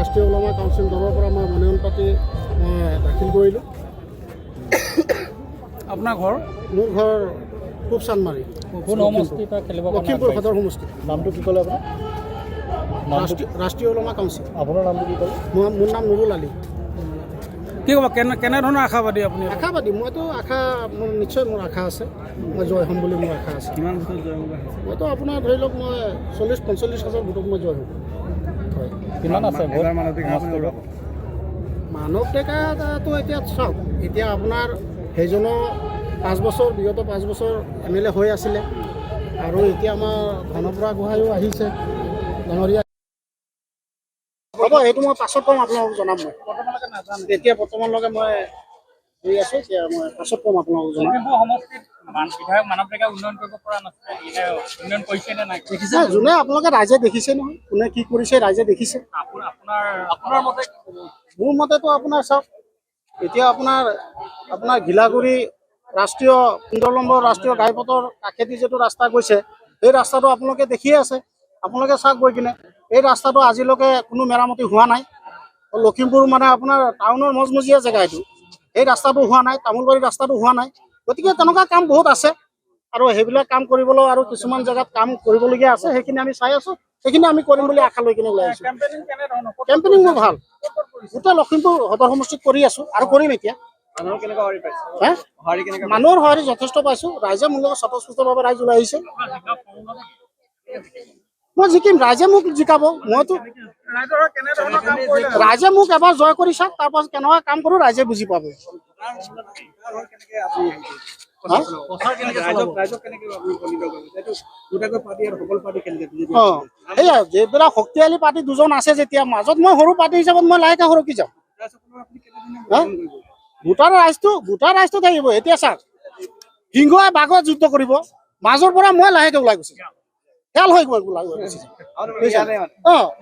ৰাষ্ট্ৰীয় ওলামা কাউন্সিল দলৰ পৰা মই মনোনয়ন পাতি মই দাখিল কৰিলোঁ। আপোনাৰ ঘৰ? মোৰ ঘৰ পূব চানমাৰী, লখিমপুৰ সদৰ সমষ্টি। নামটো কি ক'লে আপোনাৰ? ৰাষ্ট্ৰীয় ওলামা কাউন্সিল। আপোনাৰ নামটো কি ক'লে? মোৰ নাম নুৰুল আলী। কি ক'ব, কেনেধৰণৰ আশাবাদী আপুনি? আশাবাদী মইতো মোৰ নিশ্চয় মোৰ আশা আছে, মই জয় হ'ম বুলি মোৰ আশা আছে। কিমান ভোটত জয় হ'ব? মইতো আপোনাৰ ধৰি লওক মই 40-45,000 ভোটত মই জয় হ'ম। হয়। কিমান আছে মানৱ ডেকাটো এতিয়া চাওক, এতিয়া আপোনাৰ সেইজনো 5 বছৰ বিগত 5 বছৰ MLA হৈ আছিলে, আৰু এতিয়া আমাৰ ধনপৰা গোহাঁইও আহিছে ডাঙৰীয়া। হ'ব, সেইটো মই পাছত কম, আপোনালোকক জনাম। মই এতিয়া বৰ্তমানলৈকে মই ধৰি আছোঁ, এতিয়া মই পাছত কম আপোনালোকক জনাম। যোনে আপোনালোকে ৰাইজে দেখিছে নহয়, কোনে কি কৰিছে ৰাইজে দেখিছে। মোৰ মতেতো আপোনাৰ চাওক, এতিয়া আপোনাৰ ঘিলাগুৰি ৰাষ্ট্ৰীয় 15 নম্বৰ ৰাষ্ট্ৰীয় ঘাইপথৰ কাষেদি যিটো ৰাস্তা গৈছে, সেই ৰাস্তাটো আপোনালোকে দেখিয়ে আছে। আপোনালোকে চাওক গৈ কিনে, এই ৰাস্তাটো আজিলৈকে কোনো মেৰামতি হোৱা নাই। লখিমপুৰ মানে আপোনাৰ টাউনৰ মজমজীয়া জেগা এইটো, এই ৰাস্তাটো হোৱা নাই, তামোলবাৰী ৰাস্তাটো হোৱা নাই। গতিকে তেনেকুৱা কাম বহুত আছে, আৰু সেইবিলাক কাম কৰিবলৈ আৰু কিছুমান জেগাত কাম কৰিবলগীয়া আছে। সেইখিনি আমি চাই আছোঁ, সেইখিনি আমি কৰিম বুলি আশা লৈ কিনে ওলাই আছোঁ। কেম্পেইনিং মোৰ ভাল, গোটেই লখিমপুৰ সদৰ সমষ্টিত কৰি আছোঁ আৰু কৰিম এতিয়া। মানুহৰ সঁহাৰি যথেষ্ট পাইছোঁ। ৰাইজে মোৰ লগত স্বতঃস্ফূৰ্তভাৱে ৰাইজ ওলাই আহিছে। মই জিকিম, ৰাইজে মোক জিকাব। ৰাইজে মোক এবাৰ জয় কৰি চাওক, তাৰপাছত কেনেকুৱা কাম কৰোঁ ৰাইজে বুজি পাব। সেয়াই, যিবিলাক শক্তিশালী পাৰ্টি দুজন আছে যেতিয়া মাজত, মই সৰু পাৰ্টি হিচাপত মই লাহেকৈ সৰকি যাম। ভোটাৰ ৰাইজটো থাকিব। এতিয়া চাওক, সিংহই বাঘত যুদ্ধ কৰিব, মাজৰ পৰা মই লাহেকৈ ওলাই গুচি যাম। খেল হৈ গ'ল,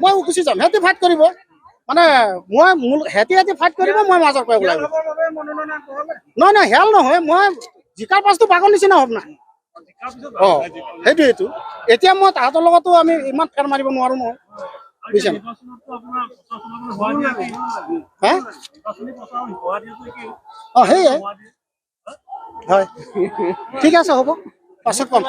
মই গুচি যাম। সিহঁতে ফাইট কৰিব, মানে সিহঁতে ফাইট কৰিব, মই মাজৰ পৰা ওলাই যাম। নহয়, হেল নহয়, মই জিকাৰ পাছটো বাঘৰ নিচিনা হ'ম না। সেইটোৱেইটো। এতিয়া মই তাহাঁতৰ লগতো আমি ইমান ফেৰ মাৰিব নোৱাৰো নহয়, বুজিছে? সেয়াই হয়, ঠিক আছে, হ'ব, পাছত কম।